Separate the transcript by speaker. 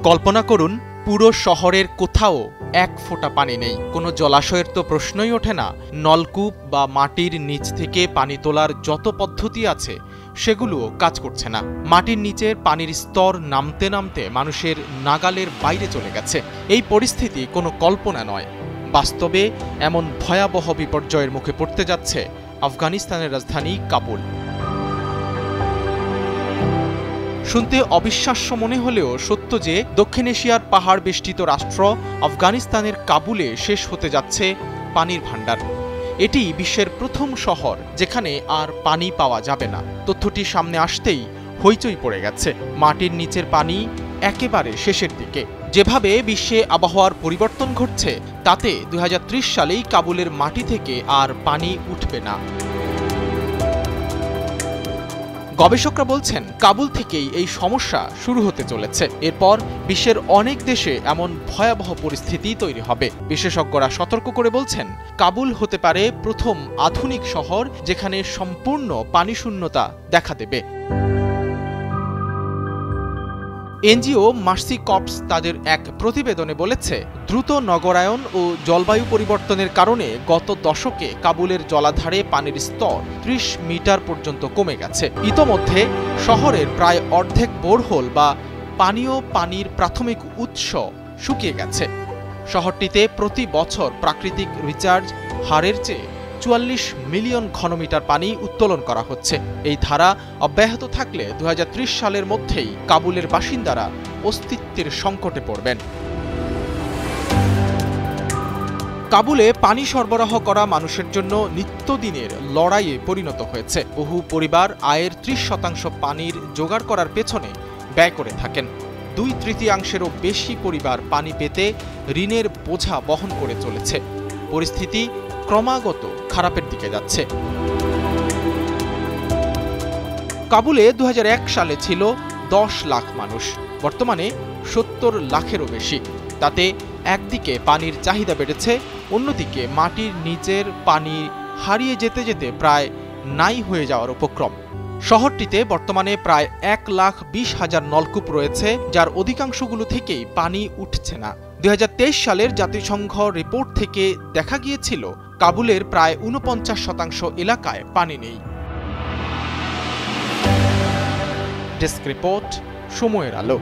Speaker 1: কল্পনা করুন পুরো শহরের কোথাও এক ফোঁটা পানি নেই। কোনো জলাশয়ের তো প্রশ্নই ওঠে না। নলকূপ বা মাটির নিচ থেকে পানি তোলার যত পদ্ধতি আছে সেগুলোও কাজ করছে না। মাটির নিচের পানির স্তর নামতে নামতে মানুষের নাগালের বাইরে চলে গেছে। এই পরিস্থিতি কোনো কল্পনা নয়, বাস্তবে এমন ভয়াবহ বিপর্যয়ের মুখে পড়তে যাচ্ছে আফগানিস্তানের রাজধানী কাবুল। শুনতে অবিশ্বাস্য মনে হলেও সত্য যে দক্ষিণ এশিয়ার পাহাড় বেষ্টিত রাষ্ট্র আফগানিস্তানের কাবুলে শেষ হতে যাচ্ছে পানির ভাণ্ডার। এটি বিশ্বের প্রথম শহর যেখানে আর পানি পাওয়া যাবে না। তথ্যটি সামনে আসতেই হইচই পড়ে গেছে। মাটির নিচের পানি একেবারে শেষের দিকে। যেভাবে বিশ্বে আবহাওয়ার পরিবর্তন ঘটছে তাতে 2030 সালেই কাবুলের মাটি থেকে আর পানি উঠবে না। গবেষকরা বলছেন কাবুল থেকেই এই সমস্যা শুরু হতে চলেছে। এরপর বিশ্বের অনেক দেশে এমন ভয়াবহ পরিস্থিতি তৈরি হবে। বিশেষজ্ঞরা সতর্ক করে বলছেন কাবুল হতে পারে প্রথম আধুনিক শহর যেখানে সম্পূর্ণ পানিশূন্যতা দেখা দেবে। এনজিও মার্সি কপস তাদের এক প্রতিবেদনে বলেছে, দ্রুত নগরায়ন ও জলবায়ু পরিবর্তনের কারণে গত দশকে কাবুলের জলাধারে পানির স্তর 30 মিটার পর্যন্ত কমে গেছে। ইতোমধ্যে শহরের প্রায় অর্ধেক বোরহোল বা পানীয় পানির প্রাথমিক উৎস শুকিয়ে গেছে। শহরটিতে প্রতি বছর প্রাকৃতিক রিচার্জ হারের চেয়ে 44 মিলিয়ন ঘনমিটার পানি উত্তোলন করা হচ্ছে। এই ধারা অব্যাহত থাকলে 2030 সালের মধ্যেই কাবুলের বাসিন্দারা অস্তিত্বের সংকটে পড়বেন। কাবুলে পানি সরবরাহ করা মানুষের জন্য নিত্যদিনের লড়াইয়ে পরিণত হয়েছে। বহু পরিবার আয়ের 30% পানির জোগাড় করার পেছনে ব্যয় করে থাকেন। 2/3 বেশি পরিবার পানি পেতে ঋণের বোঝা বহন করে চলেছে। পরিস্থিতি ক্রমাগত খারাপের দিকে যাচ্ছে। কাবুলে 2001 সালে ছিল 10 লাখ মানুষ, বর্তমানে 70 লাখেরও বেশি। তাতে একদিকে পানির চাহিদা বেড়েছে, অন্যদিকে মাটির নিচের পানি হারিয়ে যেতে যেতে প্রায় নাই হয়ে যাওয়ার উপক্রম। শহরটিতে বর্তমানে প্রায় 1,20,000 নলকূপ রয়েছে, যার অধিকাংশগুলো থেকেই পানি উঠছে না। 2023 সালের জাতিসংঘ রিপোর্ট থেকে দেখা গিয়েছিল কাবুলের প্রায় 49% এলাকায় পানি নেই। ডেস্ক রিপোর্ট, সময়ের আলো।